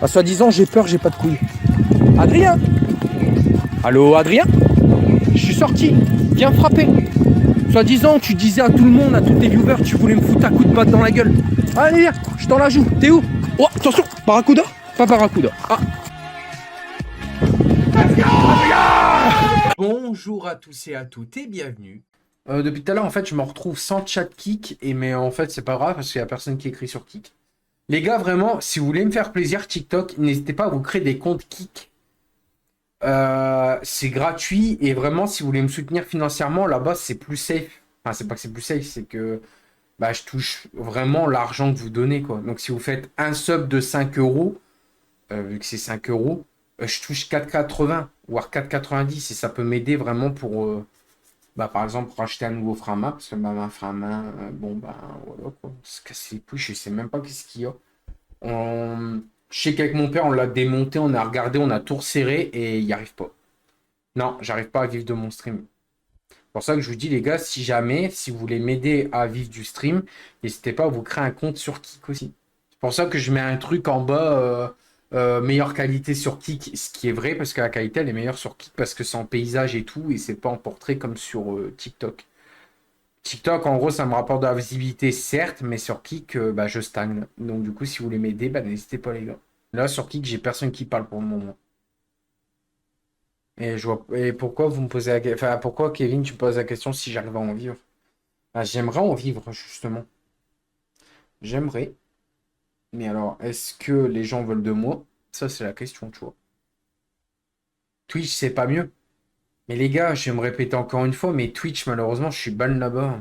Ah, soi-disant, j'ai peur, j'ai pas de couilles. Adrien? Allô, Adrien? Je suis sorti. Viens frapper. Soi-disant, tu disais à tout le monde, à tous tes viewers, tu voulais me foutre un coup de batte dans la gueule. Allez, viens, je t'en la joue. T'es où? Oh, attention, Barracuda? Pas Barracuda. Ah. Bonjour à tous et à toutes et bienvenue. Depuis tout à l'heure, en fait, je me retrouve sans chat Kik, mais en fait, c'est pas grave parce qu'il y a personne qui écrit sur Kik. Les gars, vraiment, si vous voulez me faire plaisir, TikTok, n'hésitez pas à vous créer des comptes Kik. C'est gratuit et vraiment, si vous voulez me soutenir financièrement, là-bas, c'est plus safe. Enfin, c'est pas que c'est plus safe, c'est que bah, je touche vraiment l'argent que vous donnez, quoi. Donc, si vous faites un sub de 5 euros, vu que c'est 5 euros, je touche 4,80 voire 4,90 et ça peut m'aider vraiment pour, bah, par exemple, pour acheter un nouveau frein à main, parce que bah, ma frein à main, bon, bah, voilà, quoi. Se casser les couilles, je sais même pas qu'est-ce qu'il y a. Je sais qu'avec mon père, on l'a démonté, on a regardé, on a tout resserré et il n'y arrive pas. Non, j'arrive pas à vivre de mon stream. C'est pour ça que je vous dis, les gars, si jamais, si vous voulez m'aider à vivre du stream, n'hésitez pas à vous créer un compte sur Kik aussi. C'est pour ça que je mets un truc en bas, meilleure qualité sur Kik, ce qui est vrai, parce que la qualité, elle est meilleure sur Kik, parce que c'est en paysage et tout, et c'est pas en portrait comme sur TikTok. TikTok, en gros, ça me rapporte de la visibilité, certes, mais sur Kik, bah, je stagne. Donc, du coup, si vous voulez m'aider, bah, n'hésitez pas, les gars. Là, sur Kik, j'ai personne qui parle pour le moment. Et pourquoi vous me posez enfin, pourquoi, Kevin, tu me poses la question si j'arrive à en vivre? Ah, j'aimerais en vivre, justement. J'aimerais. Mais alors, est-ce que les gens veulent de moi? Ça, c'est la question, tu vois. Twitch, c'est pas mieux. Mais les gars, je vais me répéter encore une fois, mais Twitch, malheureusement, je suis ban là-bas.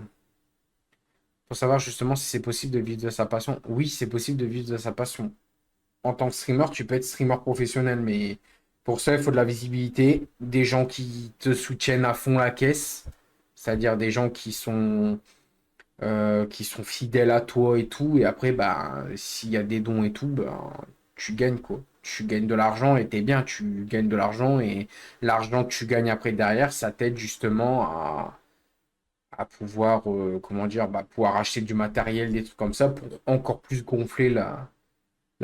Pour savoir justement si c'est possible de vivre de sa passion. Oui, c'est possible de vivre de sa passion. En tant que streamer, tu peux être streamer professionnel, mais pour ça, il faut de la visibilité, des gens qui te soutiennent à fond la caisse, c'est-à-dire des gens qui sont fidèles à toi et tout. Et après, bah, s'il y a des dons et tout, bah, tu gagnes quoi. Tu gagnes de l'argent et t'es bien, tu gagnes de l'argent et l'argent que tu gagnes après derrière, ça t'aide justement à pouvoir, comment dire, bah, pouvoir acheter du matériel, des trucs comme ça pour encore plus gonfler la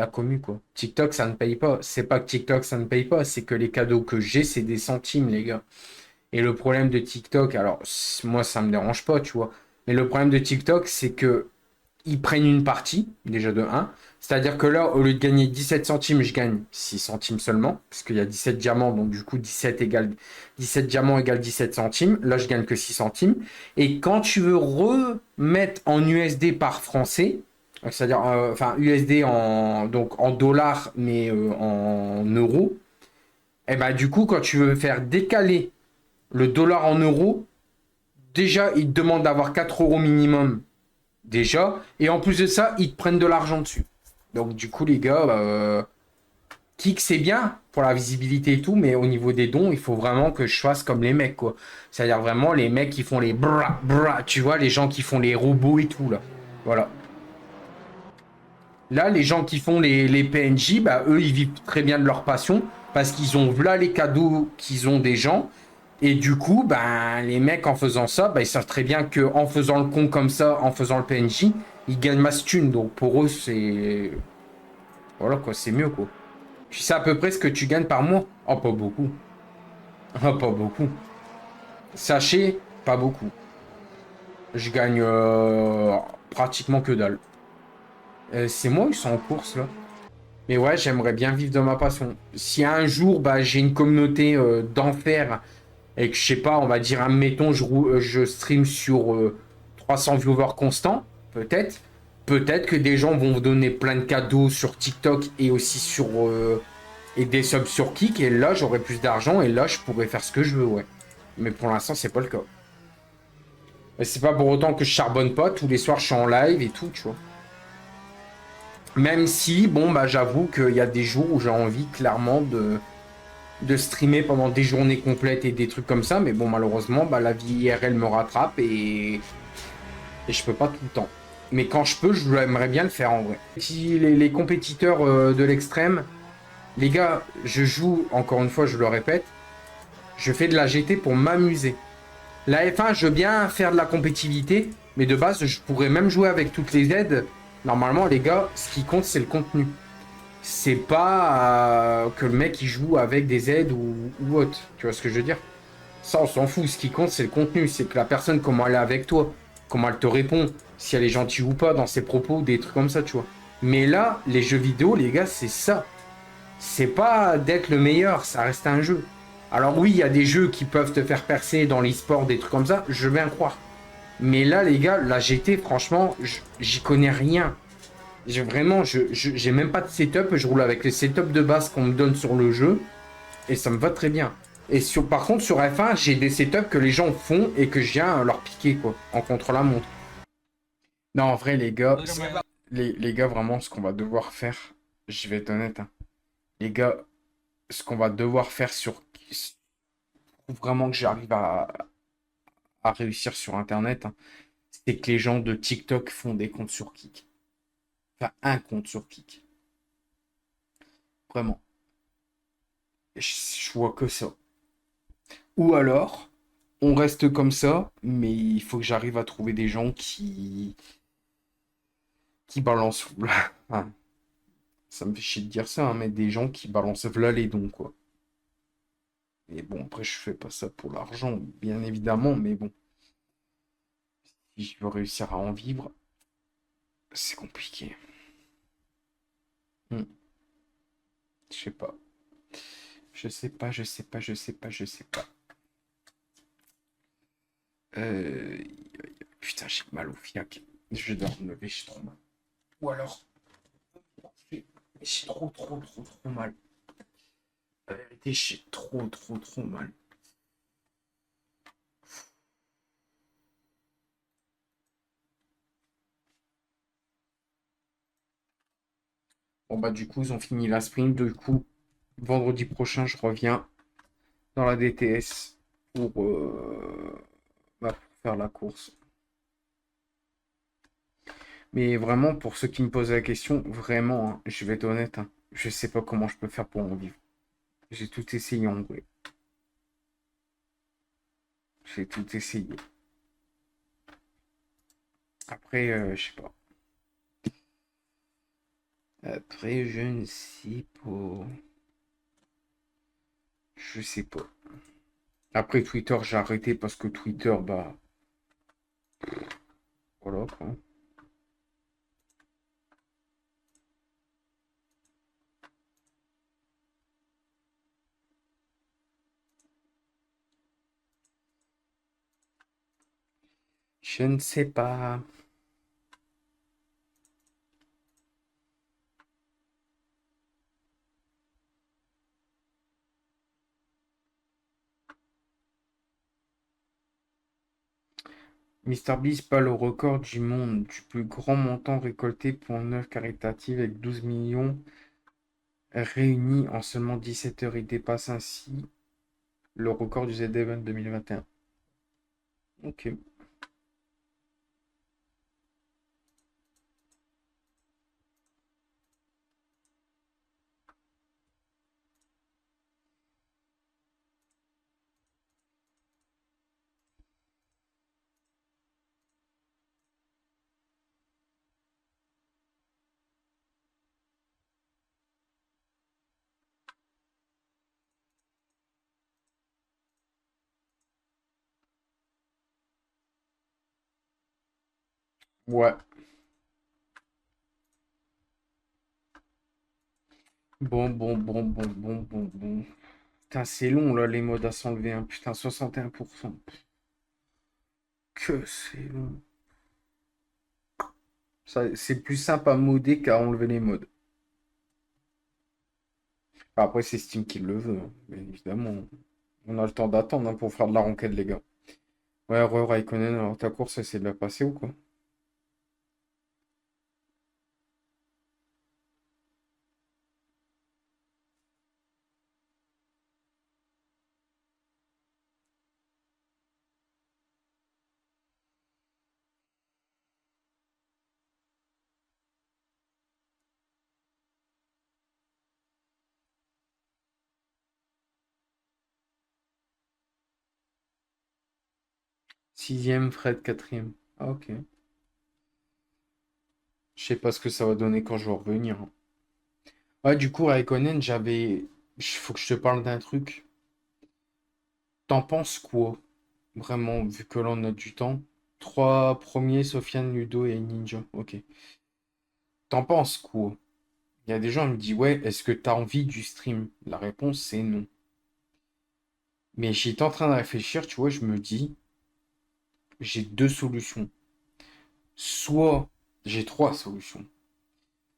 commu, quoi. TikTok, ça ne paye pas. C'est pas que TikTok, ça ne paye pas, c'est que les cadeaux que j'ai, c'est des centimes, les gars. Et le problème de TikTok, alors moi ça me dérange pas, tu vois. Mais le problème de TikTok, c'est que ils prennent une partie, déjà de un. C'est-à-dire que là, au lieu de gagner 17 centimes, je gagne 6 centimes seulement. Parce qu'il y a 17 diamants, donc du coup 17 diamants égale 17 centimes. Là, je gagne que 6 centimes. Et quand tu veux remettre en USD par français, c'est-à-dire enfin USD donc en dollars, mais en euros, et ben du coup, quand tu veux faire décaler le dollar en euros, déjà, ils te demandent d'avoir 4 euros minimum. Déjà. Et en plus de ça, ils te prennent de l'argent dessus. Donc, du coup, les gars, Kik, c'est bien pour la visibilité et tout, mais au niveau des dons, il faut vraiment que je fasse comme les mecs, quoi. C'est-à-dire vraiment les mecs qui font les bra, bra, tu vois, les gens qui font les robots et tout, là. Voilà. Là, les gens qui font les PNJ, bah, eux, ils vivent très bien de leur passion parce qu'ils ont là les cadeaux qu'ils ont des gens. Et du coup, ben, les mecs, en faisant ça, ben, ils savent très bien qu'en faisant le con comme ça, en faisant le PNJ, ils gagnent masse thune. Donc pour eux, c'est. Voilà quoi, c'est mieux quoi. Tu sais à peu près ce que tu gagnes par mois? Oh, pas beaucoup. Oh, pas beaucoup. Sachez, pas beaucoup. Je gagne pratiquement que dalle. C'est moi ou ils sont en course là? Mais ouais, j'aimerais bien vivre de ma passion. Si un jour, bah, j'ai une communauté d'enfer et que je sais pas, on va dire, admettons, je stream sur 300 viewers constants, peut-être. Peut-être que des gens vont vous donner plein de cadeaux sur TikTok et aussi sur et des subs sur Kik et là j'aurai plus d'argent et là je pourrais faire ce que je veux, ouais. Mais pour l'instant c'est pas le cas. Et c'est pas pour autant que je charbonne pas, tous les soirs je suis en live et tout, tu vois. Même si, bon, bah j'avoue qu'il y a des jours où j'ai envie clairement de streamer pendant des journées complètes et des trucs comme ça, mais bon, malheureusement, bah, la vie IRL me rattrape et je peux pas tout le temps. Mais quand je peux, j'aimerais bien le faire en vrai. Si les compétiteurs de l'extrême, les gars, je joue, encore une fois, je le répète, je fais de la GT pour m'amuser. La F1, je veux bien faire de la compétitivité, mais de base, je pourrais même jouer avec toutes les aides. Normalement, les gars, ce qui compte, c'est le contenu. C'est pas que le mec il joue avec des aides ou autre. Tu vois ce que je veux dire? Ça, on s'en fout. Ce qui compte, c'est le contenu. C'est que la personne, comment elle est avec toi, comment elle te répond, si elle est gentille ou pas dans ses propos, des trucs comme ça, tu vois. Mais là, les jeux vidéo, les gars, c'est ça. C'est pas d'être le meilleur, ça reste un jeu. Alors oui, il y a des jeux qui peuvent te faire percer dans l'e-sport, des trucs comme ça, je vais en croire. Mais là, les gars, la GT, franchement, j'y connais rien. J'ai même pas de setup, je roule avec les setups de base qu'on me donne sur le jeu, et ça me va très bien. Et par contre, sur F1, j'ai des setups que les gens font et que je viens leur piquer, quoi, en contre-la-montre. Non, en vrai, les gars, les gars, vraiment, ce qu'on va devoir faire, je vais être honnête, hein. Les gars, ce qu'on va devoir faire pour vraiment que j'arrive à réussir sur Internet, hein, c'est que les gens de TikTok font des comptes sur Kik. Enfin, un compte sur Kik. Vraiment. Je vois que ça. Ou alors, on reste comme ça, mais il faut que j'arrive à trouver des gens qui balancent. Enfin, ça me fait chier de dire ça, hein, mais des gens qui balancent v'là les dons, quoi. Et bon, après, je fais pas ça pour l'argent, bien évidemment, mais bon, si je veux réussir à en vivre, c'est compliqué. Hmm. Je sais pas. Je sais pas, je sais pas, je sais pas, je sais pas. Euh... Putain, j'ai mal au fiac. Je dois me lever, j'ai trop mal. Ou alors, j'ai trop mal. La vérité, j'ai trop mal. Bon bah du coup, ils ont fini la sprint. Du coup, vendredi prochain, je reviens dans la DTS pour faire la course. Mais vraiment, pour ceux qui me posent la question, vraiment, hein, je vais être honnête, hein, je sais pas comment je peux faire pour en vivre. J'ai tout essayé en vrai. J'ai tout essayé. Après, je sais pas. Après, je ne sais pas. Je sais pas. Après Twitter, j'ai arrêté parce que Twitter, bah, voilà quoi. Je ne sais pas. MrBeast bat le record du monde du plus grand montant récolté pour une œuvre caritative avec 12 millions réunis en seulement 17 heures. Il dépasse ainsi le record du Z-Event 2021. Ok. Ouais. Bon. Putain, c'est long là, les modes à s'enlever. Hein. Putain, 61%. Que c'est long. Ça, c'est plus simple à modder qu'à enlever les modes. Après, c'est Steam qui le veut, hein, bien évidemment. On a le temps d'attendre hein, pour faire de la renquête, les gars. Ouais, Raikkonen, alors ta course, c'est de la passer ou quoi? Sixième, Fred, quatrième. Ah, ok. Je sais pas ce que ça va donner quand je vais revenir. Hein. Ouais, du coup, Raikkonen, faut que je te parle d'un truc. T'en penses quoi? Vraiment, vu que là on a du temps. Trois premiers, Sofiane, Ludo et Ninja. Ok. T'en penses quoi? Il y a des gens qui me disent, ouais, est-ce que t'as envie du stream? La réponse, c'est non. Mais j'étais en train de réfléchir, tu vois, je me dis, j'ai deux solutions. Soit, j'ai trois solutions.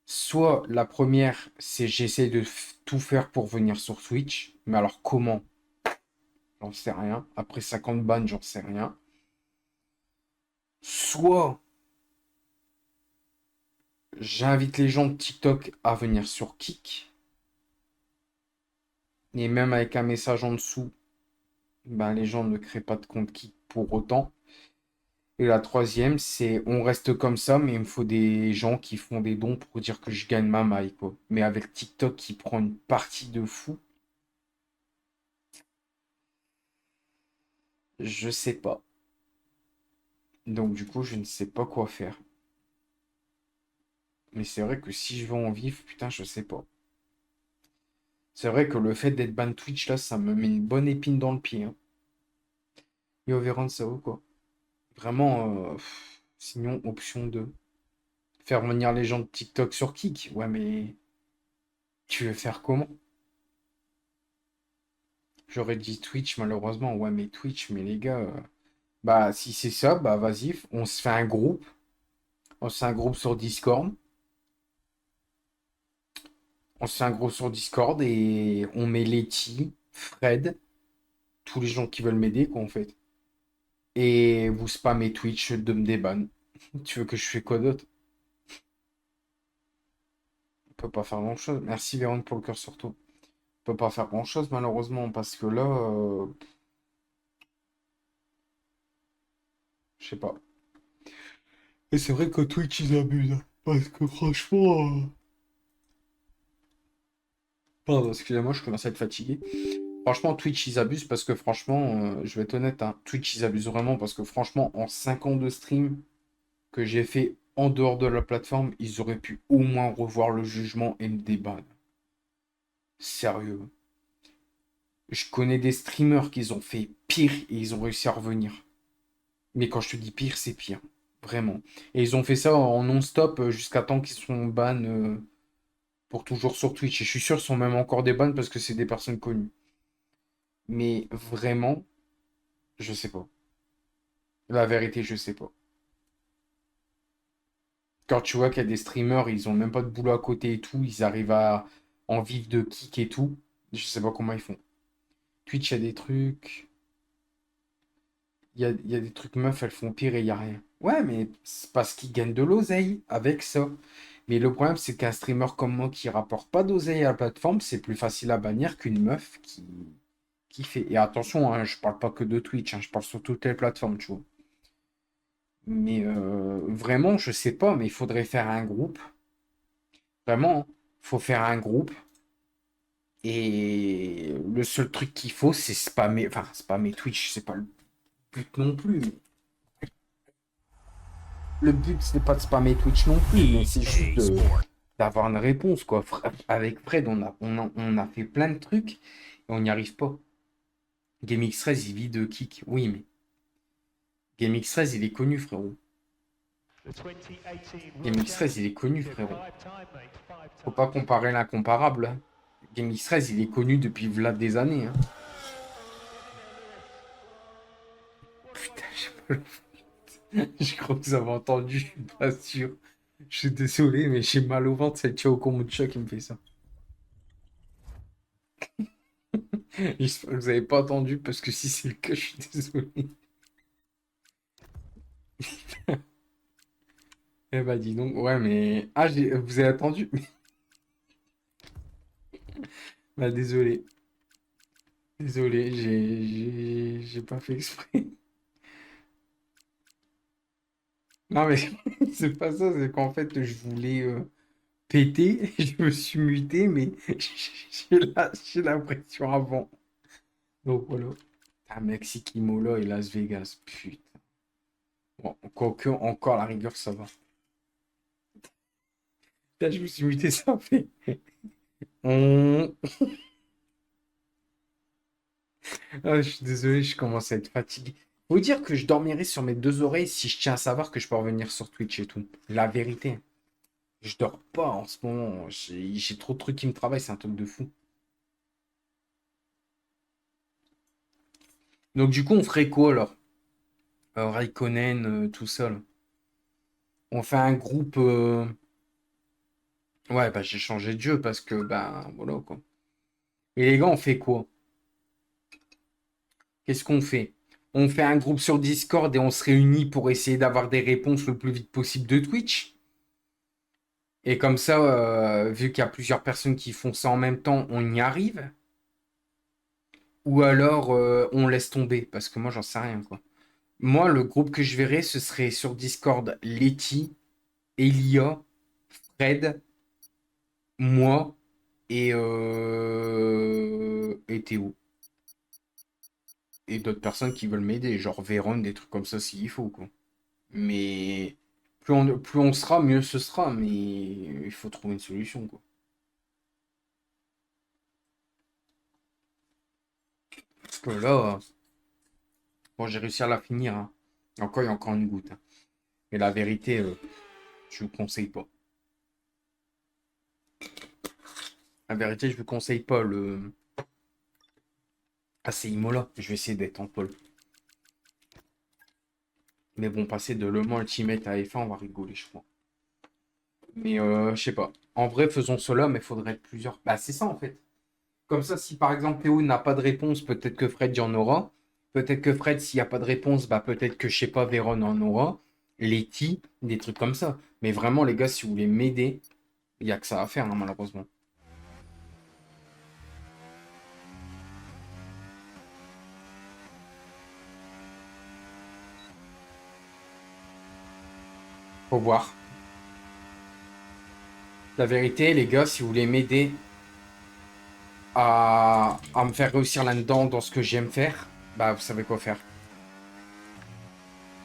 Soit la première, c'est j'essaie de tout faire pour venir sur Twitch. Mais alors comment? J'en sais rien. Après 50 bannes, j'en sais rien. Soit j'invite les gens de TikTok à venir sur Kick. Et même avec un message en dessous, ben, les gens ne créent pas de compte Kick pour autant. Et la troisième, c'est on reste comme ça, mais il me faut des gens qui font des dons pour dire que je gagne ma maille, quoi. Mais avec TikTok qui prend une partie de fou, je sais pas. Donc du coup, je ne sais pas quoi faire. Mais c'est vrai que si je veux en vivre, putain, je sais pas. C'est vrai que le fait d'être ban Twitch, là, ça me met une bonne épine dans le pied, hein. Yo, Véran, ça vaut quoi? Vraiment, sinon, option 2. Faire venir les gens de TikTok sur Kick. Ouais, mais tu veux faire comment? J'aurais dit Twitch, malheureusement. Ouais, mais Twitch, mais les gars, bah, si c'est ça, bah, vas-y, on se fait un groupe. On se fait un groupe sur Discord. On se fait un groupe sur Discord et on met Letty, Fred, tous les gens qui veulent m'aider, quoi, en fait. Et vous spammez Twitch de me déban. Tu veux que je fais quoi d'autre? On peut pas faire grand-chose. Merci Véron pour le cœur surtout. On peut pas faire grand-chose malheureusement parce que là, je sais pas. Et c'est vrai que Twitch ils abusent, hein. Parce que franchement, pardon, excusez-moi, je commence à être fatigué. Franchement, Twitch ils abusent parce que franchement, je vais être honnête, hein, Twitch ils abusent vraiment parce que franchement, en 5 ans de stream que j'ai fait en dehors de la plateforme, ils auraient pu au moins revoir le jugement et me déban. Sérieux. Je connais des streamers qui ont fait pire et ils ont réussi à revenir. Mais quand je te dis pire, c'est pire. Vraiment. Et ils ont fait ça en non-stop jusqu'à temps qu'ils sont ban pour toujours sur Twitch. Et je suis sûr qu'ils sont même encore des bans parce que c'est des personnes connues. Mais vraiment, je sais pas. La vérité, je sais pas. Quand tu vois qu'il y a des streamers, ils ont même pas de boulot à côté et tout, ils arrivent à en vivre de kick et tout. Je sais pas comment ils font. Twitch, il y a des trucs. Il y a des trucs meufs, elles font pire et il y a rien. Ouais, mais c'est parce qu'ils gagnent de l'oseille avec ça. Mais le problème, c'est qu'un streamer comme moi qui rapporte pas d'oseille à la plateforme, c'est plus facile à bannir qu'une meuf qui fait. Et attention, hein, je parle pas que de Twitch, hein, je parle sur toutes les plateformes, tu vois. Mais vraiment, je sais pas, mais il faudrait faire un groupe. Vraiment, hein, faut faire un groupe. Et le seul truc qu'il faut, c'est spammer. Enfin, spammer Twitch, c'est pas le but non plus. Le but, c'est pas de spammer Twitch non plus, mais c'est juste d'avoir une réponse, quoi. Avec Fred, on a fait plein de trucs et on n'y arrive pas. GameX13, il vit de kick. Oui, mais GameX13, il est connu, frérot. GameX13, il est connu, frérot. Faut pas comparer l'incomparable, hein. GameX13, il est connu depuis Vlad des années, hein. Putain, je crois que vous avez entendu, je suis pas sûr. Je suis désolé, mais j'ai mal au ventre, c'est Chao Kombucha qui me fait ça. J'espère que vous avez pas entendu, parce que si c'est le cas, je suis désolé. Eh bah dis donc, ouais, mais... Ah, vous avez attendu? Bah désolé. Désolé, j'ai pas fait exprès. Non mais c'est pas ça, c'est qu'en fait je voulais péter, je me suis muté, mais j'ai l'impression avant. Donc voilà. Un Mexique Imola et Las Vegas, putain. Bon, quoique, encore la rigueur, ça va. Là, je me suis muté, ça fait. On... Ah, je suis désolé, je commence à être fatigué. Faut dire que je dormirai sur mes deux oreilles si je tiens à savoir que je peux revenir sur Twitch et tout. La vérité. Je dors pas en ce moment. J'ai trop de trucs qui me travaillent, c'est un truc de fou. Donc du coup, on ferait quoi alors? Raikkonen, tout seul. On fait un groupe. Ouais, bah j'ai changé de jeu parce que bah voilà quoi. Et les gars, on fait quoi? Qu'est-ce qu'on fait? On fait un groupe sur Discord et on se réunit pour essayer d'avoir des réponses le plus vite possible de Twitch. Et comme ça, vu qu'il y a plusieurs personnes qui font ça en même temps, on y arrive. Ou alors on laisse tomber parce que moi j'en sais rien quoi. Moi, le groupe que je verrais, ce serait sur Discord Letty, Elia, Fred, moi et Théo. Et d'autres personnes qui veulent m'aider, genre Véron, des trucs comme ça s'il faut, quoi. Mais plus on sera, mieux ce sera. Mais il faut trouver une solution, quoi. Parce que là, bon, j'ai réussi à la finir, hein. Encore, il y a encore une goutte, hein. Mais la vérité, je vous conseille pas. La vérité, je vous conseille pas le. Ah, c'est Imola. Je vais essayer d'être en pole. Mais bon, passer de Le Mans Ultimate à F1, on va rigoler, je crois. Mais je sais pas. En vrai, faisons cela, mais il faudrait être plusieurs. Bah, c'est ça en fait. Comme ça, si par exemple Théo n'a pas de réponse, peut-être que Fred y en aura. Peut-être que Fred, s'il n'y a pas de réponse, bah peut-être que je sais pas, Véron en aura. Letty, des trucs comme ça. Mais vraiment, les gars, si vous voulez m'aider, il n'y a que ça à faire, hein, malheureusement. Faut voir. La vérité, les gars, si vous voulez m'aider à me faire réussir là-dedans, dans ce que j'aime faire, bah vous savez quoi faire.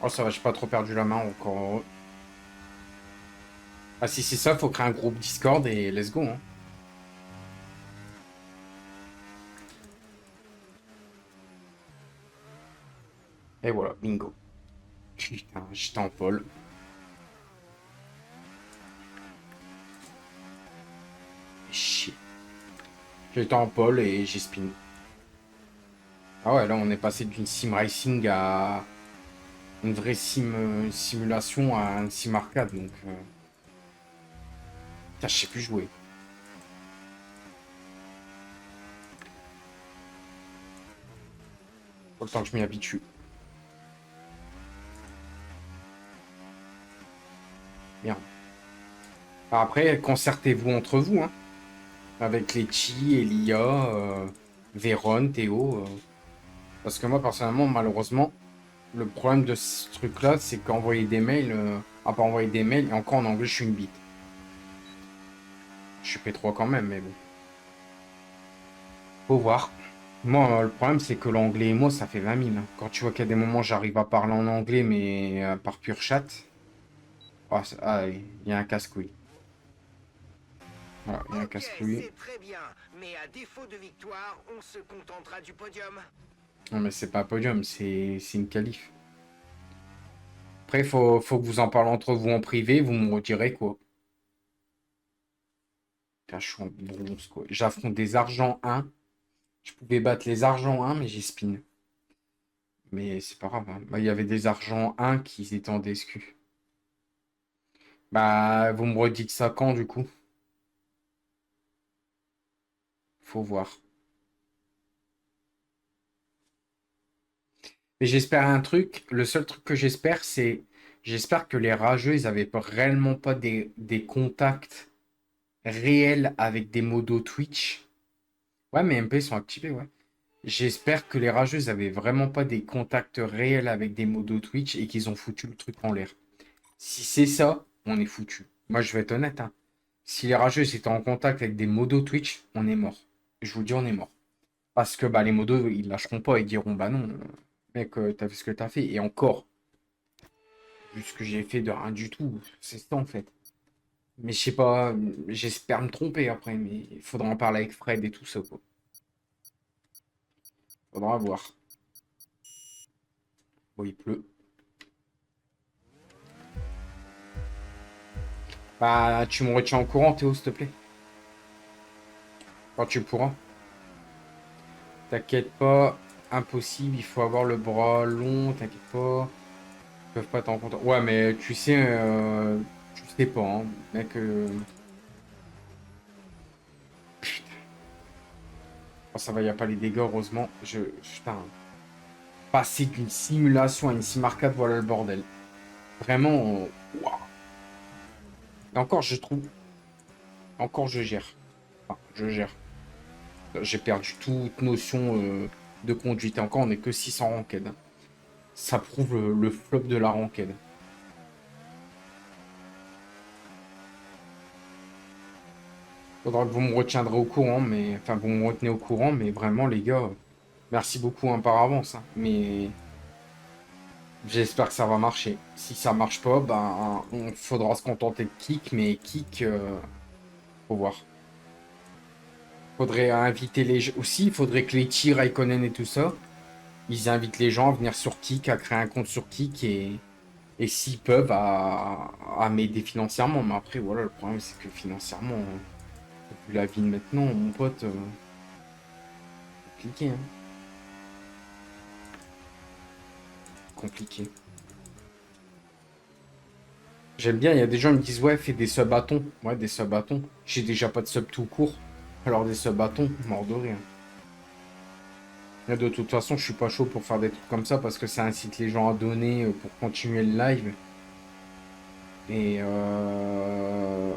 Oh, ça va, j'ai pas trop perdu la main encore. Ah, si c'est ça, faut créer un groupe Discord et let's go, hein. Et voilà, bingo. Putain, j'étais en pole. Chier. J'étais en pole et j'ai spin. Ah ouais, là, on est passé d'une sim racing à une vraie simulation à une sim arcade, donc. Putain, je sais plus jouer. Faut le temps que je m'y habitue. Merde. Après, concertez-vous entre vous, hein. Avec les Chi, Elia, Véron, Théo. Parce que moi, personnellement, malheureusement, le problème de ce truc-là, c'est qu'envoyer des mails, à part envoyer des mails, et encore en anglais, je suis une bite. Je suis P3 quand même, mais bon. Faut voir. Moi, le problème, c'est que l'anglais et moi, ça fait 20 000, hein. Quand tu vois qu'il y a des moments, j'arrive à parler en anglais, mais par pur chat, ah, il y a un casse-couille. Voilà, il y a un Ok, casse-couille. c'est très bien, mais à défaut de victoire, on se contentera du podium. Non, mais c'est pas un podium, c'est une qualif. Après, faut que vous en parlez entre vous en privé, vous me redirez quoi. Putain, je suis en bronze, quoi. J'affronte des argent 1. Je pouvais battre les argent 1, mais j'ai spin. Mais c'est pas grave, hein. Bah, il y avait des argent 1 qui étaient en DSQ. Bah, vous me redites ça quand, du coup? Faut voir. Mais j'espère un truc. Le seul truc que j'espère, c'est. J'espère que les rageux, ils avaient réellement pas des contacts réels avec des modos Twitch. Ouais, mais MP sont activés, ouais. J'espère que les rageux, ils avaient vraiment pas des contacts réels avec des modos Twitch et qu'ils ont foutu le truc en l'air. Si c'est ça, on est foutu. Moi, je vais être honnête, hein. Si les rageux étaient en contact avec des modos Twitch, on est mort. Je vous dis, on est mort. Parce que bah, les modos, ils lâcheront pas, ils diront bah non, mec, t'as fait ce que t'as fait. Et encore, vu ce que j'ai fait de rien du tout, c'est ça en fait. Mais je sais pas, j'espère me tromper après, mais il faudra en parler avec Fred et tout ça, quoi. Faudra voir. Bon, il pleut. Bah, tu me retiens au courant, Théo, s'il te plaît. Quand tu pourras. T'inquiète pas, impossible, il faut avoir le bras long, t'inquiète pas. Ils peuvent pas t'en compte. Ouais, mais tu sais pas, hein, mec. Oh, ça va, y a pas les dégâts, heureusement. Putain, passer d'une simulation à une sim arcade, voilà le bordel. Vraiment, waouh. Et encore, je trouve. Encore, je gère. Enfin, je gère. J'ai perdu toute notion de conduite. Et encore, on est que 600 ranked. Ça prouve le flop de la ranked. Faudra que vous me retiendrez au courant, mais. Enfin, vous me retenez au courant, mais vraiment, les gars, merci beaucoup hein, par avance. Hein. Mais j'espère que ça va marcher. Si ça marche pas, ben, on faudra se contenter de Kick, mais Kick, faut voir. Faudrait inviter les gens. Aussi, il faudrait que les T, Raikkonen et tout ça, ils invitent les gens à venir sur Kick, à créer un compte sur Kick et s'ils peuvent, à m'aider financièrement. Mais après, voilà, le problème, c'est que financièrement, vu la vie de maintenant, mon pote, compliqué, hein. Compliqué. J'aime bien, il y a des gens qui me disent, ouais, fais des sub-bâtons. Ouais, des sub-bâtons. J'ai déjà pas de sub tout court. Alors des sub-bâtons, mort de rire. Là, de toute façon, je suis pas chaud pour faire des trucs comme ça parce que ça incite les gens à donner pour continuer le live. Et, euh,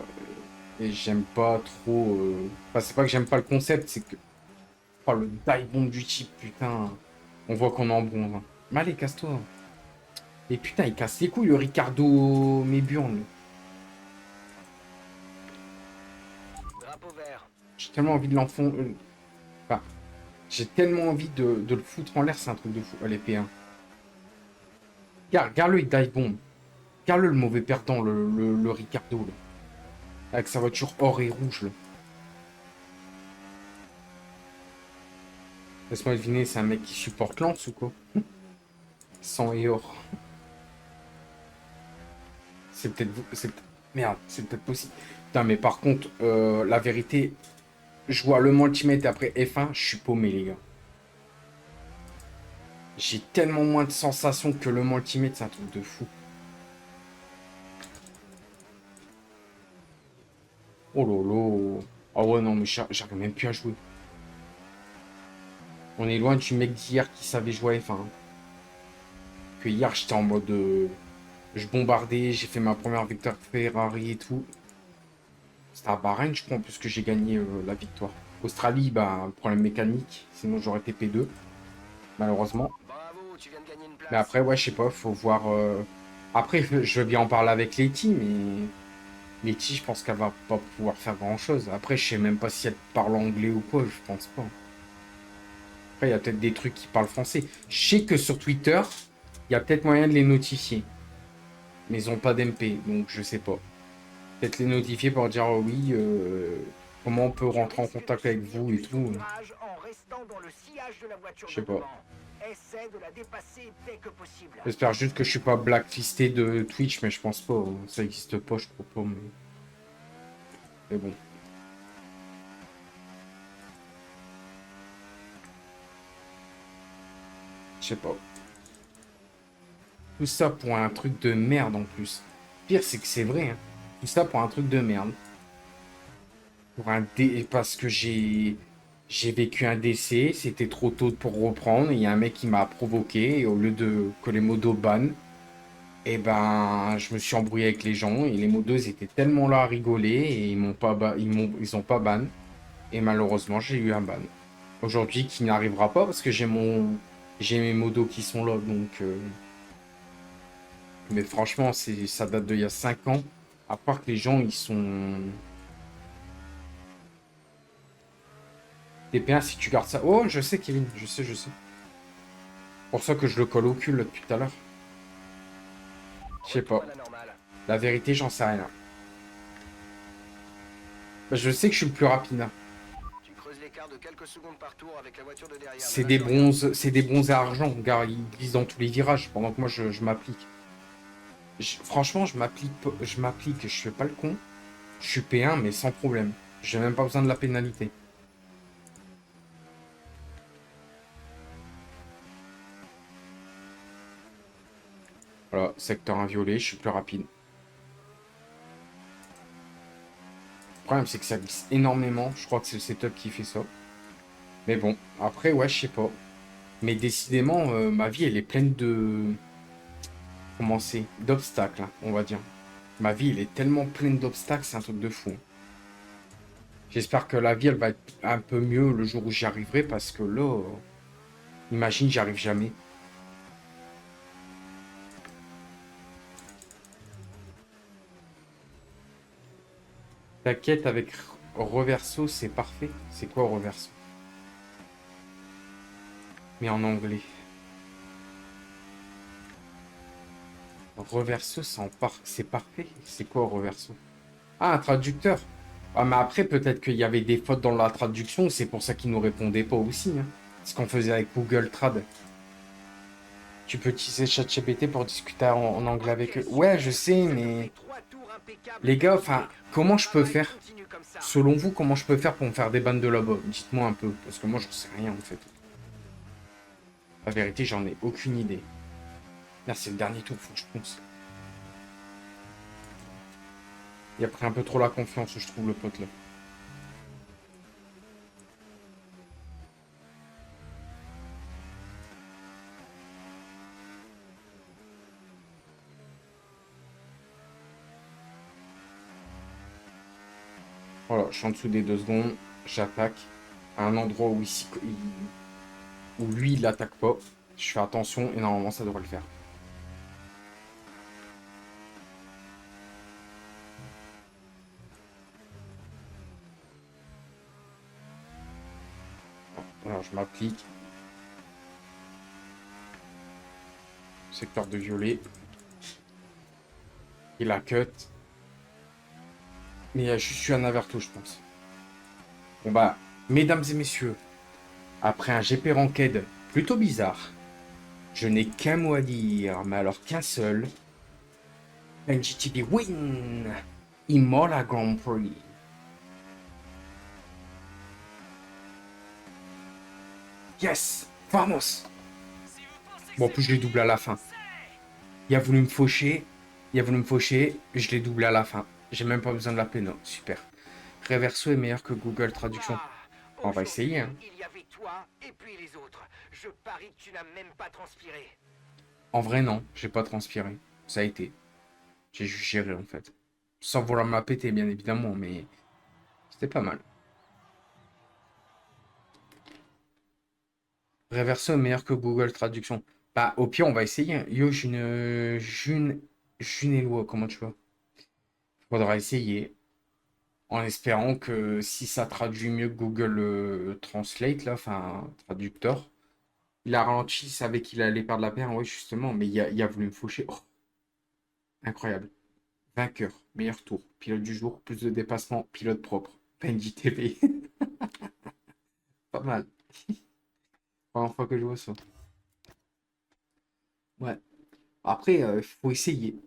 et j'aime pas trop. Enfin, c'est pas que j'aime pas le concept, c'est que. Oh, le die bomb du type, putain. On voit qu'on est en bronze. Hein. Mais allez, casse-toi. Et putain, il casse les couilles, le Ricardo Méburn. Drapeau vert. J'ai tellement envie de l'enfant. Enfin, j'ai tellement envie de le foutre en l'air, c'est un truc de fou. Allez, P1. Regarde-le, il dive bomb. Regarde-le, le mauvais perdant, le Ricardo, là. Avec sa voiture or et rouge, là. Laisse-moi deviner, c'est un mec qui supporte Lance ou quoi? Sang et or. C'est peut-être vous. Merde, c'est peut-être possible. Putain, mais par contre, la vérité, je vois le Ultimate et après F1, je suis paumé, les gars. J'ai tellement moins de sensations que le Ultimate, c'est un truc de fou. Oh lolo. Ah ouais, non, mais j'arrive même plus à jouer. On est loin du mec d'hier qui savait jouer à F1. Hein. Que hier, j'étais en mode. Je bombardais, j'ai fait ma première victoire Ferrari et tout. C'était à Bahreïn, je crois, puisque j'ai gagné la victoire. Australie, bah, problème mécanique, sinon j'aurais été P2, malheureusement. Bravo, tu viens de gagner une place. Mais après, ouais, je sais pas, faut voir. Après, je veux bien en parler avec Letty, mais Letty, je pense qu'elle va pas pouvoir faire grand chose. Après, je sais même pas si elle parle anglais ou quoi, je pense pas. Après, il y a peut-être des trucs qui parlent français. Je sais que sur Twitter, il y a peut-être moyen de les notifier. Mais ils ont pas d'MP, donc je sais pas. Peut-être les notifier pour dire oui, comment on peut rentrer en contact avec vous et tout. En restant dans le sillage de la voiture Je sais de pas. devant. Essaie de la dépasser dès que possible. J'espère juste que je suis pas blacklisté de Twitch, mais je pense pas. Hein. Ça existe pas, je crois pas. Mais bon. Je sais pas. Tout ça pour un truc de merde en plus. Pire, c'est que c'est vrai. Hein. Tout ça pour un truc de merde. Parce que j'ai vécu un décès, c'était trop tôt pour reprendre. Il y a un mec qui m'a provoqué et au lieu de que les modos ban, et ben je me suis embrouillé avec les gens et les modos ils étaient tellement là à rigoler et ils m'ont pas ils ont pas ban et malheureusement j'ai eu un ban. Aujourd'hui qui n'arrivera pas parce que j'ai mes modos qui sont là donc mais franchement ça date d'il y a 5 ans à part que les gens ils sont TP1 si tu gardes ça. Oh, je sais, Kevin, je sais, je sais. Pour ça que je le colle au cul là, depuis tout à l'heure. Je sais pas. La normale. La vérité, j'en sais rien. Bah, je sais que je suis le plus rapide, hein. Tu creuses l'écart de quelques secondes par tour avec la voiture de derrière. C'est des bronzes à argent, gars. Ils glissent dans tous les virages pendant que moi je m'applique. Franchement, je m'applique, je fais pas le con. Je suis P1, mais sans problème. J'ai même pas besoin de la pénalité. Voilà, secteur inviolé, je suis plus rapide. Le problème, c'est que ça glisse énormément. Je crois que c'est le setup qui fait ça. Mais bon, après, ouais, je sais pas. Mais décidément, ma vie, elle est pleine de... Comment c'est? D'obstacles, hein, on va dire. Ma vie, elle est tellement pleine d'obstacles, c'est un truc de fou. J'espère que la vie, elle va être un peu mieux le jour où j'y arriverai, parce que là, imagine, j'y arrive jamais. T'inquiète, avec reverso, c'est parfait. C'est quoi reverso? Mais en anglais. Reverso, c'est parfait. C'est quoi reverso? Ah, un traducteur. Ah, mais après, peut-être qu'il y avait des fautes dans la traduction, c'est pour ça qu'ils nous répondaient pas aussi, hein. Ce qu'on faisait avec Google Trad. Tu peux utiliser ChatGPT pour discuter en anglais avec eux. Ouais, je sais, mais... Les gars, enfin, comment je peux faire? Selon vous, comment je peux faire pour me faire des bandes de là-bas? Dites-moi un peu, parce que moi, j'en sais rien, en fait. La vérité, j'en ai aucune idée. Là, c'est le dernier tour, faut que je pense. Il a pris un peu trop la confiance, je trouve, le pote, là. Voilà, je suis en dessous des 2 secondes. J'attaque à un endroit où, où lui, il l'attaque pas. Je fais attention et normalement, ça devrait le faire. Alors, je m'applique. Secteur de violet. Il a cut. Mais il y a juste eu un averto, je pense. Bon bah, mesdames et messieurs, après un GP Ranked plutôt bizarre, je n'ai qu'un mot à dire, mais alors qu'un seul. NGTB win! Imola Grand Prix. Yes! Vamos! Bon, en plus, je l'ai doublé à la fin. Il a voulu me faucher. Je l'ai doublé à la fin. J'ai même pas besoin de la péno. Super. Reverso est meilleur que Google Traduction. On va essayer, hein. Il y avait toi et puis les autres. Je parie que tu n'as même pas transpiré. En vrai, non, j'ai pas transpiré. Ça a été. J'ai juste géré, en fait. Sans vouloir me la péter, bien évidemment, mais c'était pas mal. Reverso est meilleur que Google Traduction. Bah, au pire, on va essayer, hein. Yo, Juneloi, comment tu vas? Faudra essayer. En espérant que si ça traduit mieux que Google Translate, là, enfin, traducteur. Il a ralenti, il savait qu'il allait perdre la paire, ouais, justement, mais il a voulu me faucher. Oh, incroyable. Vainqueur, meilleur tour, pilote du jour, plus de dépassement, pilote propre. PNJ TV. Pas mal. Première fois que je vois ça. Ouais. Après, il faut essayer.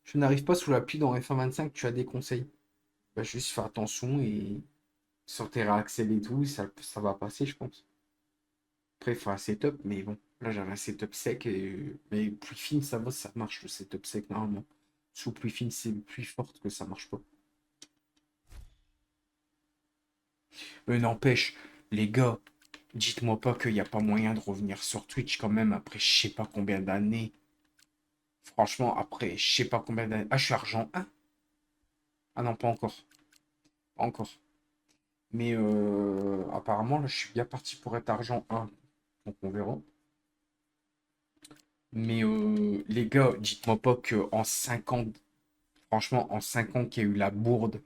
Je n'arrive pas sous la pluie dans F1 25, tu as des conseils. Bah, juste faire attention et sur tes réaxels et tout, ça va passer, je pense. Après, il faut un setup, mais bon, là j'avais un setup sec, mais pluie fine, ça va, ça marche le setup sec normalement. Sous pluie fine, c'est pluie forte que ça marche pas. Mais n'empêche, les gars, dites-moi pas qu'il n'y a pas moyen de revenir sur Twitch quand même après je sais pas combien d'années. Franchement, après je sais pas combien d'années. Ah, je suis argent 1. Ah non, pas encore. Pas encore. Mais apparemment, là, je suis bien parti pour être argent 1. Donc on verra. Mais les gars, dites-moi pas que en 5 ans, franchement, en 5 ans qu'il y a eu la bourde,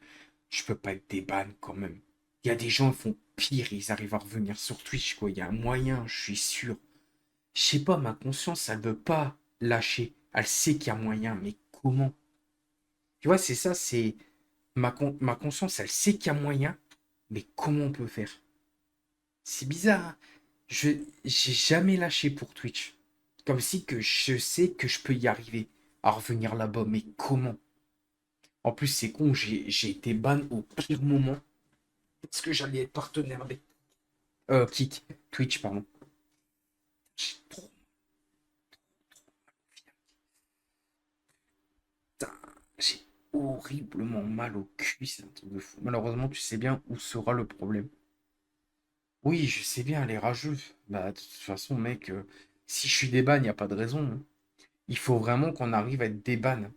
je peux pas être déban quand même. Il y a des gens qui font pire, ils arrivent à revenir sur Twitch, quoi. Il y a un moyen, je suis sûr. Je sais pas, ma conscience, elle veut pas lâcher. Elle sait qu'il y a moyen, mais comment? Tu vois, c'est ça, c'est... Ma conscience, elle sait qu'il y a moyen, mais comment on peut faire? C'est bizarre, hein. J'ai jamais lâché pour Twitch. Comme si que je sais que je peux y arriver à revenir là-bas, mais comment? En plus, c'est con, j'ai été ban au pire moment parce que j'allais être partenaire avec Kik, Twitch, pardon. J'ai trop, putain, j'ai horriblement mal au cul, c'est un truc de fou. Malheureusement, tu sais bien où sera le problème. Oui, je sais bien, elle est rageuse. Bah, de toute façon, mec, si je suis déban, il n'y a pas de raison, hein. Il faut vraiment qu'on arrive à être déban.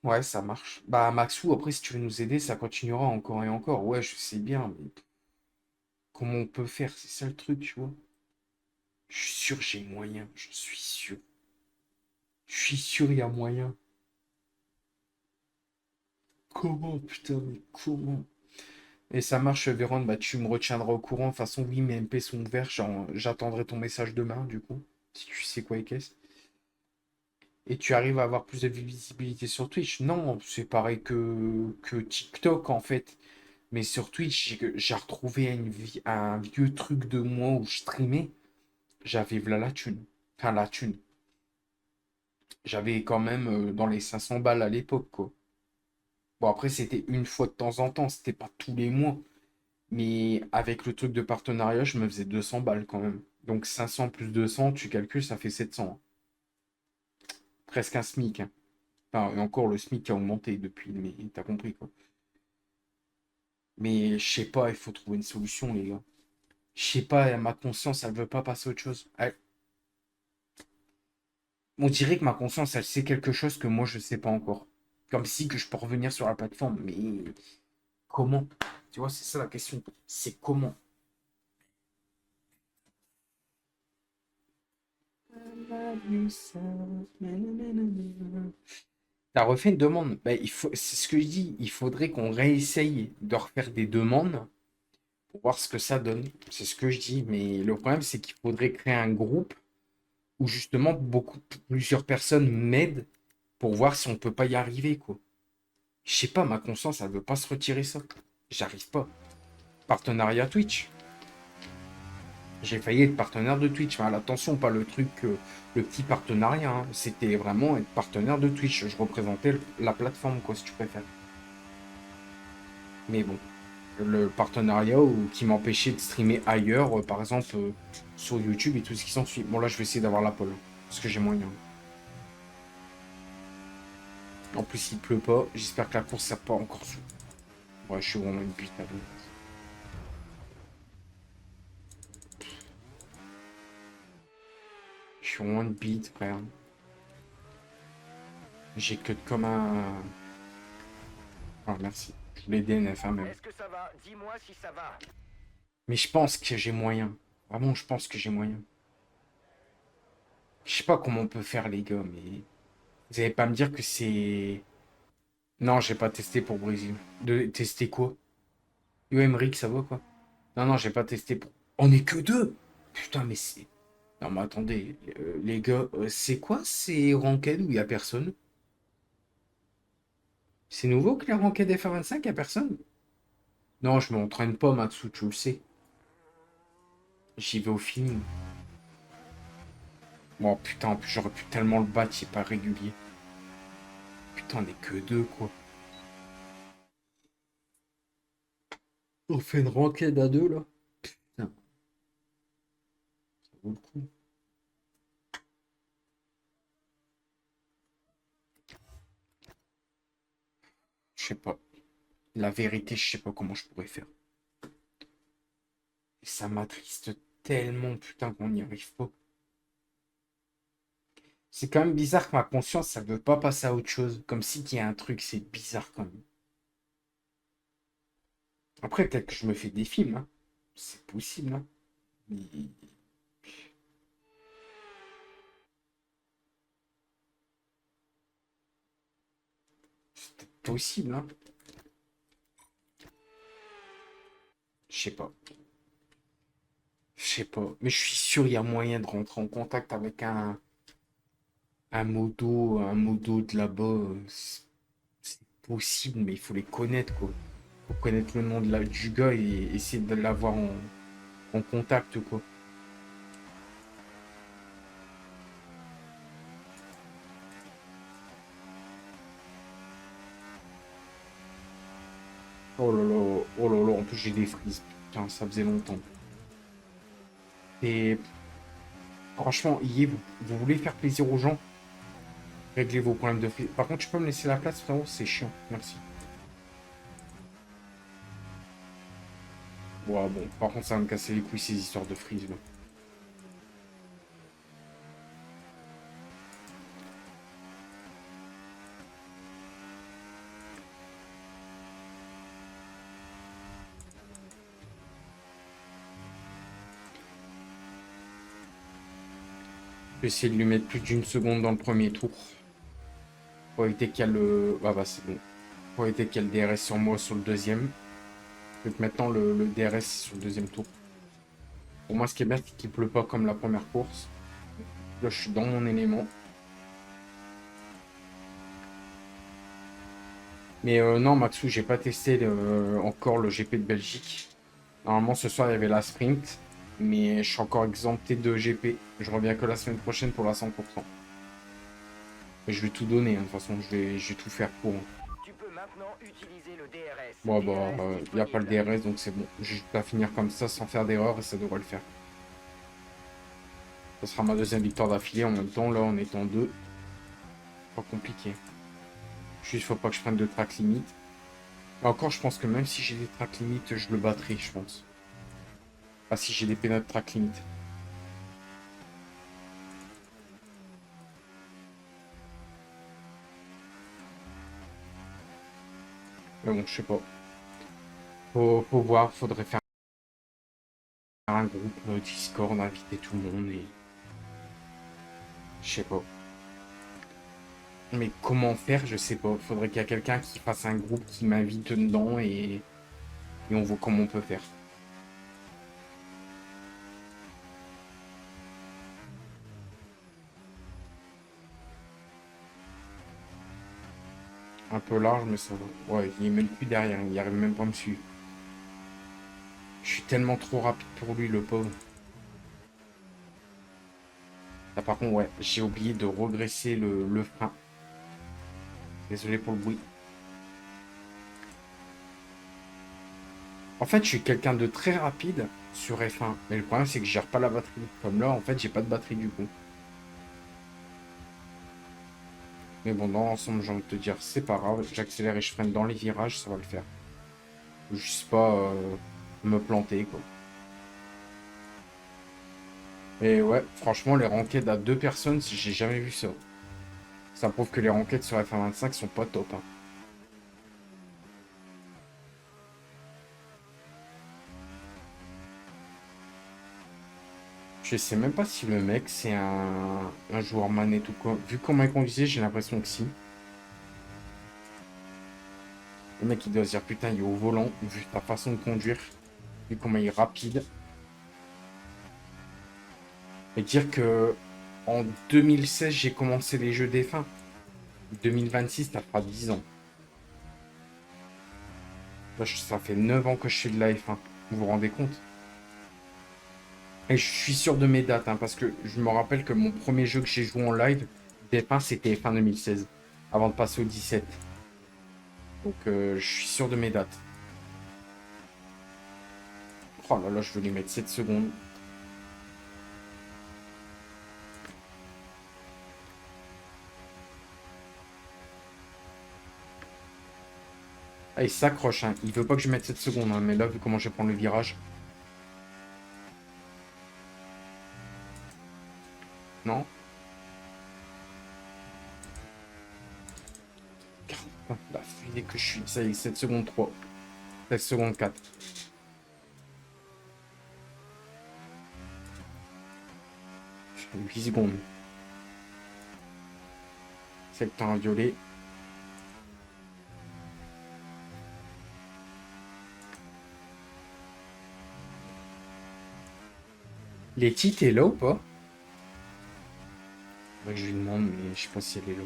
Ouais, ça marche. Bah, Maxou, après, si tu veux nous aider, ça continuera encore et encore. Ouais, je sais bien, mais comment on peut faire? C'est ça le truc, tu vois. Je suis sûr, j'ai moyen. Je suis sûr. Je suis sûr, il y a moyen. Comment, putain, mais comment? Et ça marche, Véron, bah tu me retiendras au courant. De toute façon, oui, mes MP sont ouverts. J'attendrai ton message demain, du coup. Si tu sais quoi et qu'est-ce. Et tu arrives à avoir plus de visibilité sur Twitch. Non, c'est pareil que TikTok, en fait. Mais sur Twitch, j'ai retrouvé un vieux truc de moi où je streamais. J'avais v'là la thune. Enfin, la thune. J'avais quand même dans les 500 balles à l'époque, quoi. Bon, après, c'était une fois de temps en temps, c'était pas tous les mois. Mais avec le truc de partenariat, je me faisais 200 balles quand même. Donc 500 plus 200, tu calcules, ça fait 700, hein. Presque un SMIC, hein. Enfin, et encore, le SMIC a augmenté depuis, mais t'as compris, quoi. Mais je sais pas, il faut trouver une solution, les gars. Je sais pas, ma conscience, elle veut pas passer à autre chose. On dirait que ma conscience, elle sait quelque chose que moi, je sais pas encore. Comme si que je peux revenir sur la plateforme. Mais comment? Tu vois, c'est ça la question. C'est comment? T'as refait une demande. Ben, c'est ce que je dis. Il faudrait qu'on réessaye de refaire des demandes pour voir ce que ça donne. C'est ce que je dis. Mais le problème, c'est qu'il faudrait créer un groupe où justement plusieurs personnes m'aident pour voir si on peut pas y arriver, quoi. Je sais pas, ma conscience, elle veut pas se retirer ça. J'arrive pas. Partenariat Twitch. J'ai failli être partenaire de Twitch. Enfin, attention, pas le truc, le petit partenariat, hein. C'était vraiment être partenaire de Twitch. Je représentais la plateforme, quoi, si tu préfères. Mais bon, le partenariat qui m'empêchait de streamer ailleurs, par exemple sur YouTube et tout ce qui s'ensuit. Bon, là, je vais essayer d'avoir la pole, parce que j'ai moyen. En plus, il pleut pas. J'espère que la course sert pas encore sous. Ouais, je suis vraiment une bite à deux. Je suis vraiment une bite, frère. J'ai que comme un. Ah, merci. Je voulais DNF, hein, même. Est-ce que ça va? Dis-moi si ça va. Mais je pense que j'ai moyen. Vraiment, je pense que j'ai moyen. Je sais pas comment on peut faire, les gars, mais. Vous allez pas me dire que c'est. Non, j'ai pas testé pour Brésil. De tester quoi? Yo, Emric, ça va quoi? Non, non, j'ai pas testé pour. On est que deux! Putain, mais c'est. Non, mais attendez, les gars, c'est quoi ces ranked où il y a personne? C'est nouveau que les ranked FA25, y a personne? Non, je m'entraîne pas, Matsu, tu le sais. J'y vais au feeling. Bon, putain, en plus, j'aurais pu tellement le battre, il est pas régulier. Putain, on est que deux, quoi. On fait une ranked à deux, là. Putain, ça vaut le coup. Je sais pas. La vérité, je sais pas comment je pourrais faire. Et ça m'attriste tellement, putain, qu'on n'y arrive pas. C'est quand même bizarre que ma conscience, ça veut pas passer à autre chose. Comme si qu'il y a un truc, c'est bizarre quand même. Après, peut-être que je me fais des films, hein. C'est possible, hein. Mais c'est peut-être possible, hein. Je sais pas. Je sais pas. Mais je suis sûr il y a moyen de rentrer en contact avec un. Un modo de là-bas, c'est possible, mais il faut les connaître, quoi. Faut connaître le nom du gars et essayer de l'avoir en contact, quoi. Oh là là, oh là là, en plus j'ai des frises. Putain, ça faisait longtemps. Et franchement, vous voulez faire plaisir aux gens, réglez vos problèmes de frises. Par contre, tu peux me laisser la place, frérot, c'est chiant. Merci. Ouais, bon, par contre, ça va me casser les couilles ces histoires de frises, là. Je vais essayer de lui mettre plus d'une seconde dans le premier tour. Pour éviter qu'il y ait le... Ah bah c'est bon. Pour éviter qu'il y ait le DRS sur moi sur le deuxième. Donc maintenant le DRS sur le deuxième tour. Pour moi ce qui est bien c'est qu'il pleut pas comme la première course. Là je suis dans mon élément. Mais non Maxou j'ai pas testé encore le GP de Belgique. Normalement ce soir il y avait la sprint. Mais je suis encore exempté de GP. Je reviens que la semaine prochaine pour la 100%. Mais je vais tout donner, hein, de toute façon, je vais tout faire pour. Tu peux maintenant utiliser le DRS. Bon, bah, DRS il n'y a pas le disponible. DRS, donc c'est bon. J'ai juste à finir comme ça sans faire d'erreur et ça devrait le faire. Ça sera ma deuxième victoire d'affilée en même temps, là, en étant deux. Pas compliqué. Juste, faut pas que je prenne de track limit. Et encore, je pense que même si j'ai des track limit, je le battrai, je pense. Ah, si j'ai des pénaux de track limit. Mais bon, je sais pas. Faut voir, faudrait faire un groupe Discord, inviter tout le monde et. Je sais pas. Mais comment faire, je sais pas. Faudrait qu'il y ait quelqu'un qui fasse un groupe qui m'invite dedans et on voit comment on peut faire. Un peu large, mais ça va. Ouais, il est même plus derrière, il arrive même pas à me suivre. Je suis tellement trop rapide pour lui, le pauvre. Là, par contre, ouais, j'ai oublié de regresser le frein. Désolé pour le bruit. En fait, je suis quelqu'un de très rapide sur F1. Mais le problème, c'est que je gère pas la batterie. Comme là, en fait, j'ai pas de batterie du coup. Mais bon, dans l'ensemble, j'ai envie de te dire, c'est pas grave. J'accélère et je freine dans les virages, ça va le faire. Faut juste pas me planter, quoi. Et ouais, franchement, les ranked à deux personnes, j'ai jamais vu ça. Ça prouve que les ranked sur F1 25 sont pas top, hein. Je sais même pas si le mec c'est un joueur manette ou quoi. Vu comment il conduisait, j'ai l'impression que si. Le mec il doit se dire putain il est au volant, vu ta façon de conduire, vu comment il est rapide. Et dire que en 2016 j'ai commencé les jeux d'F1. 2026 ça fera 10 ans. Là, ça fait 9 ans que je fais de la F1. Vous vous rendez compte? Et je suis sûr de mes dates, hein, parce que je me rappelle que mon premier jeu que j'ai joué en live d'F1 c'était F1 2016, avant de passer au 17. Donc je suis sûr de mes dates. Oh là là, je vais lui mettre 7 secondes. Ah, il s'accroche, hein. Il veut pas que je mette 7 secondes, hein, mais là, vu comment je vais prendre le virage. Non. La fusée que je suis. Ça y est, 7 secondes 3. 7 secondes 4. 8 secondes. Secteur violet. Letty, t'es là ou pas? Faudrait que je lui demande, mais je sais pas si elle est là.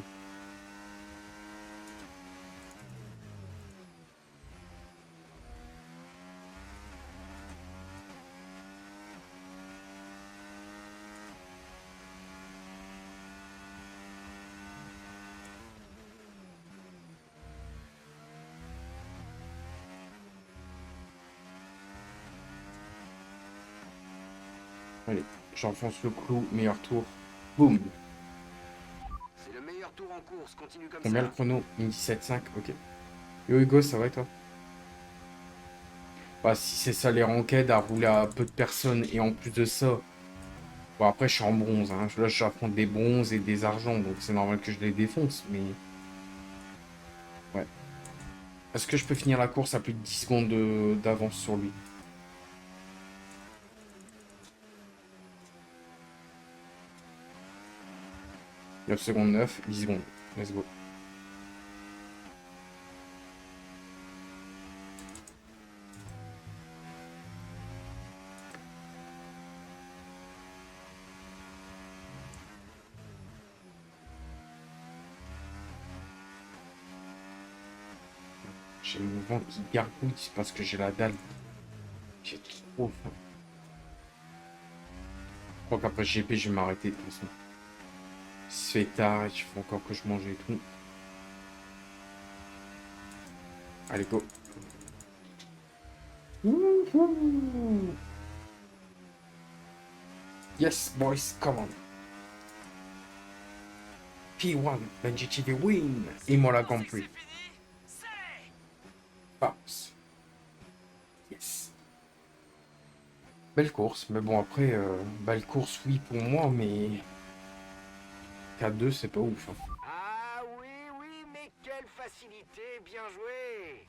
Allez, j'enfonce le clou, meilleur tour. Boum. C'est le meilleur tour en course, continue comme Combien ça. le chrono? 1:17,5, ok. Yo Hugo, ça va et toi? Bah, si c'est ça les ranked, à rouler à peu de personnes, et en plus de ça, bon après je suis en bronze, hein. Là j'affronte des bronzes et des argents, donc c'est normal que je les défonce, mais... Ouais. Est-ce que je peux finir la course à plus de 10 secondes d'avance sur lui? 9 secondes 9, 10 secondes. Let's go. J'ai mon ventre qui gargouille parce que j'ai la dalle. J'ai trop faim. Je crois qu'après GP, je vais m'arrêter de toute façon. Il se fait tard et il faut encore que je mange et tout. Allez, go. Wouhou. Yes, boys, come on. P1, Benji TV win. Imola Grand Prix. Bounce. Yes. Belle course, mais bon, après, belle course, oui, pour moi, mais. K2, c'est pas ouf. Hein. Ah oui, oui, mais quelle facilité, bien joué.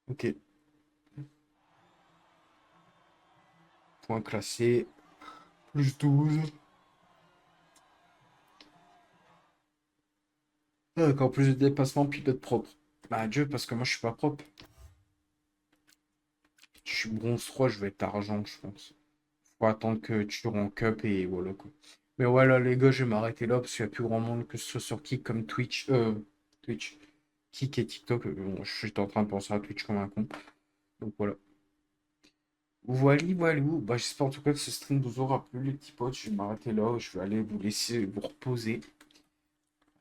Ok. Point classé. Plus 12. Encore plus de dépassement, pilote propre. Bah, adieu, parce que moi, je suis pas propre. Je suis bronze 3, je vais être argent, je pense. Faut attendre que tu rank up et voilà quoi. Mais voilà, les gars, je vais m'arrêter là parce qu'il n'y a plus grand monde que ce soit sur Kick comme Twitch. Twitch. Kick et TikTok. Bon, je suis en train de penser à Twitch comme un con. Donc voilà. Voilà, voilà. Bah, j'espère en tout cas que ce stream vous aura plu, les petits potes. Je vais m'arrêter là. Je vais aller vous laisser vous reposer.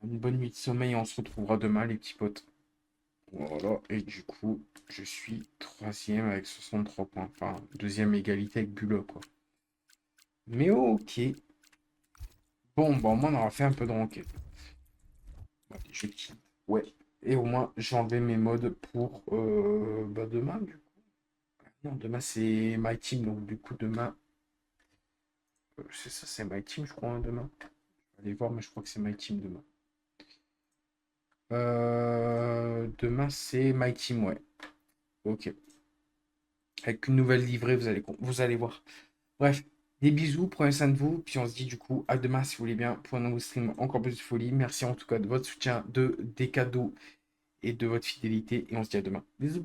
Une bonne nuit de sommeil. On se retrouvera demain, les petits potes. Voilà. Et du coup, je suis troisième avec 63 points. Enfin, deuxième égalité avec Bula, quoi. Mais ok. Bon, bah, au moins, on aura fait un peu de ranked. Allez, je quitte. Ouais. Et au moins, j'ai enlevé mes modes pour bah, demain, du coup. Non, demain, c'est My Team. Donc, du coup, demain. C'est ça, c'est My Team, je crois, hein, demain. Je vais aller voir, mais je crois que c'est My Team demain. Demain, c'est My Team, ouais. Ok. Avec une nouvelle livrée, vous allez voir. Bref, des bisous, prenez soin de vous. Puis on se dit du coup à demain si vous voulez bien pour un nouveau stream encore plus de folie. Merci en tout cas de votre soutien, des cadeaux et de votre fidélité. Et on se dit à demain. Des bisous.